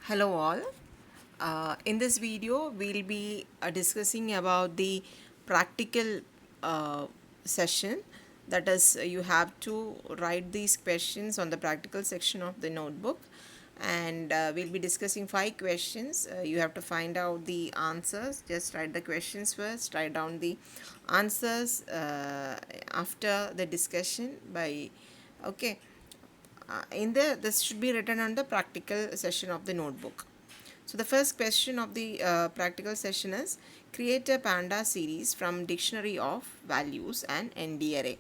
Hello all. In this video, we'll be discussing about the practical session. That is, you have to write these questions on the practical section of the notebook, and we'll be discussing 5 questions. You have to find out the answers. Just write the questions first. Write down the answers after the discussion by. Okay, this should be written on the practical session of the notebook. So the first question of the practical session is, create a panda series from dictionary of values and ND array.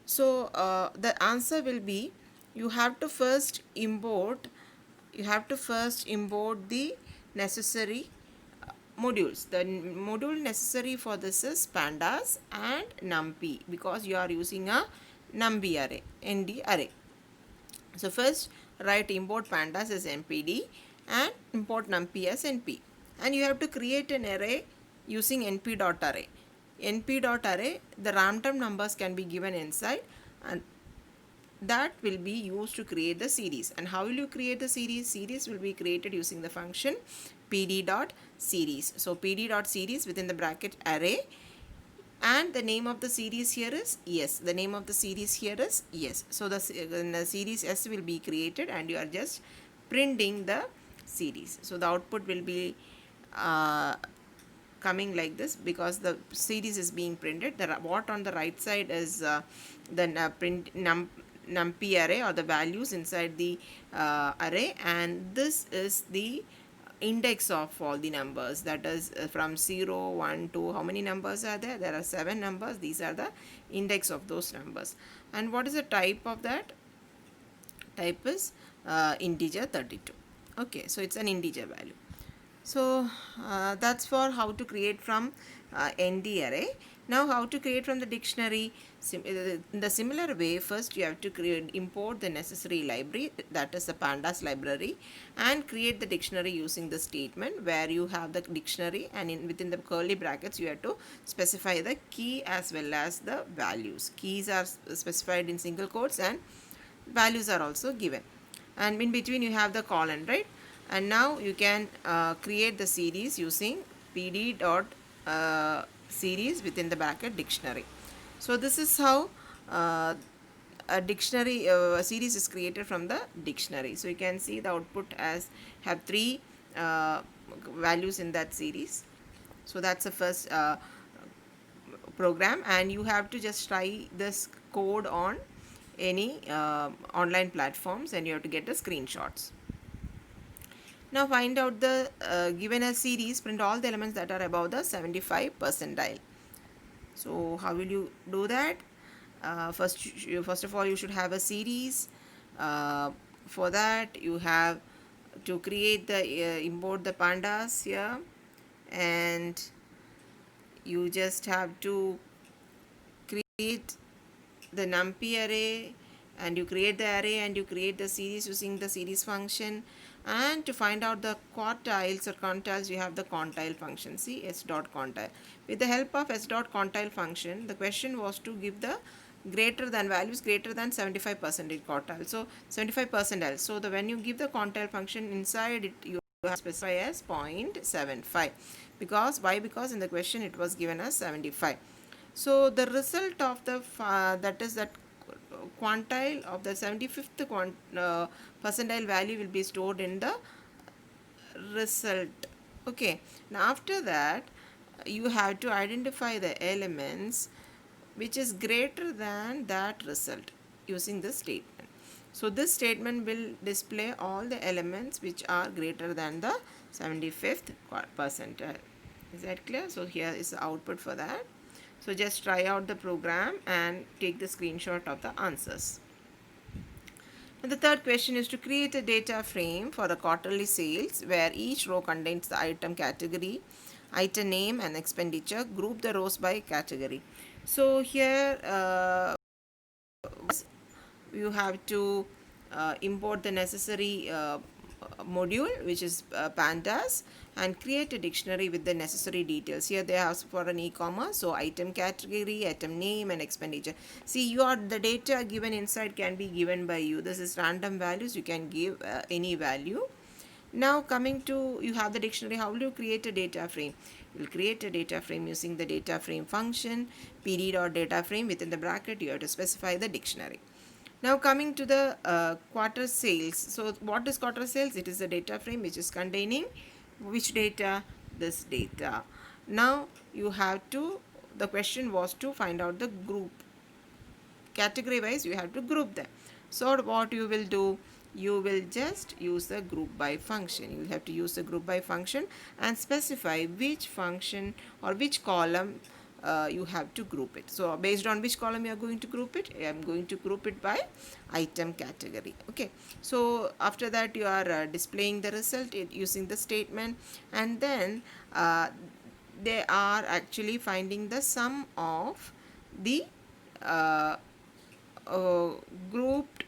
So the answer will be, you have to first import the necessary modules. The module necessary for this is pandas and numpy, because you are using a numpy array, ND array. So first write import pandas as npd and import numpy as np, and you have to create an array using np.array. np.array, the random numbers can be given inside, and that will be used to create the series. And how will you create the series? Series will be created using the function pd.series. So pd.series within the bracket array, and the name of the series here is yes. The name of the series here is yes. So the series S will be created, and you are just printing the series. So the output will be coming like this, because the series is being printed. What on the right side is the print numpy array, or the values inside the array, and this is the index of all the numbers, that is from 0, 1, 2. How many numbers are there? There are 7 numbers. These are the index of those numbers. And what is the type of that? Type is integer 32. Okay, so it's an integer value. So that's for how to create from ND array. Now how to create from the dictionary? In the similar way, first you have to import the necessary library, that is the pandas library, and create the dictionary using the statement where you have the dictionary, and within the curly brackets you have to specify the key as well as the values. Keys are specified in single quotes and values are also given, and in between you have the colon, right? And now you can create the series using pd dot series within the bracket dictionary. So this is how a dictionary series is created from the dictionary. So you can see the output as have 3 values in that series. So that's the first program, and you have to just try this code on any online platforms, and you have to get the screenshots. Now find out the given a series, print all the elements that are above the 75 percentile. So how will you do that? First of all, you should have a series. For that, you have to create the import the pandas here, and you just have to create the numpy array, and you create the array, and you create the series using the series function. And to find out the quartiles or quantiles, you have the quantile function. See, s dot quantile. With the help of s dot quantile function, the question was to give the greater than values greater than 75 percentage quartile. So 75 percentile. So when you give the quantile function, inside it you have to specify as 0.75. Because why? Because in the question it was given as 75. So the result of the that is that quantile of the 75th percentile value will be stored in the result. Okay, now after that you have to identify the elements which is greater than that result using this statement. So this statement will display all the elements which are greater than the 75th percentile. Is that clear? So here is the output for that. So just try out the program and take the screenshot of the answers. And the third question is to create a data frame for the quarterly sales where each row contains the item category, item name and expenditure. Group the rows by category. So here you have to import the necessary module, which is pandas, and create a dictionary with the necessary details. Here they ask for an e-commerce, so item category, item name and expenditure. See, the data given inside can be given by you. This is random values, you can give any value. Now coming to, you have the dictionary. How will you create a data frame? You'll create a data frame using the data frame function, period or data frame. Within the bracket you have to specify the dictionary. Now coming to the quarter sales. So what is quarter sales? It is a data frame which is containing which data? This data. Now you have to, the question was to find out the group. Category wise you have to group them. So what you will do, you will just use the group by function. You will have to use the group by function and specify which function or which column you have to group it. So based on which column you are going to group it, I am going to group it by item category. Okay, so after that you are displaying the result using the statement, and then they are actually finding the sum of the uh, uh, grouped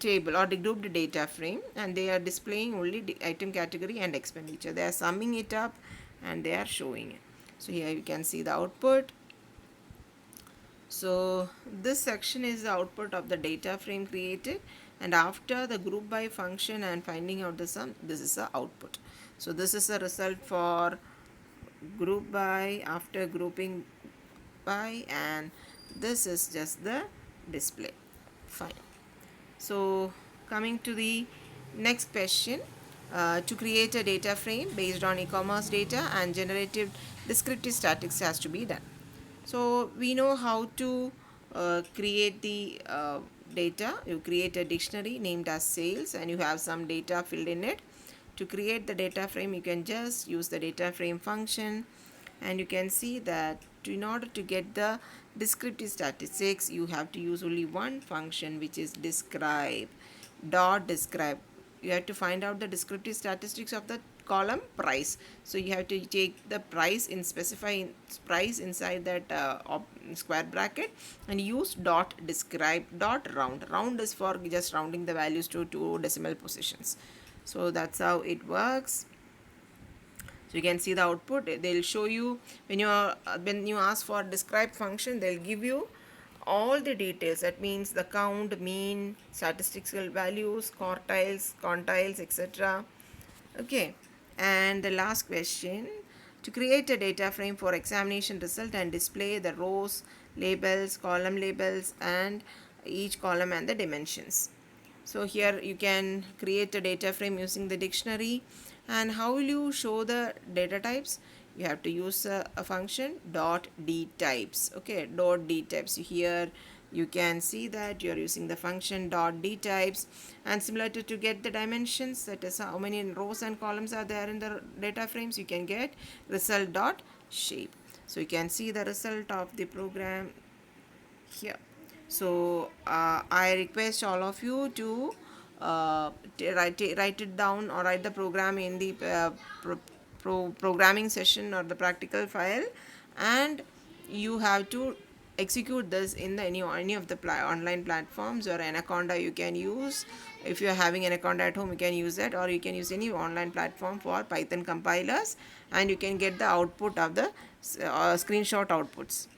table or the grouped data frame, and they are displaying only the item category and expenditure. They are summing it up and they are showing it. So here you can see the output. So this section is the output of the data frame created, and after the group by function and finding out the sum, this is the output. So this is the result for group by after grouping by, and this is just the display. Fine. So coming to the next question, to create a data frame based on e-commerce data and generative descriptive statistics has to be done. So we know how to create the data. You create a dictionary named as sales and you have some data filled in it. To create the data frame you can just use the data frame function, and you can see that in order to get the descriptive statistics you have to use only one function, which is describe. You have to find out the descriptive statistics of the column price. So you have to take the price in specify price inside that square bracket and use dot describe dot round is for just rounding the values to 2 decimal positions. So that's how it works. So you can see the output. They'll show you when you ask for describe function, they'll give you all the details. That means the count, mean, statistical values, quartiles, quantiles, etc. Okay, and the last question, to create a data frame for examination result and display the rows, labels, column labels, and each column and the dimensions. So here you can create a data frame using the dictionary. And how will you show the data types? You have to use a function dot d types. Okay, dot d types. Here you can see that you are using the function dot d types, and similar to get the dimensions, that is how many rows and columns are there in the data frames, you can get result dot shape. So you can see the result of the program here. So I request all of you to write it down or write the program in the programming session or the practical file, and you have to execute this in the any of the online platforms, or Anaconda you can use. If you are having Anaconda at home you can use that, or you can use any online platform for Python compilers, and you can get the output of the screenshot outputs.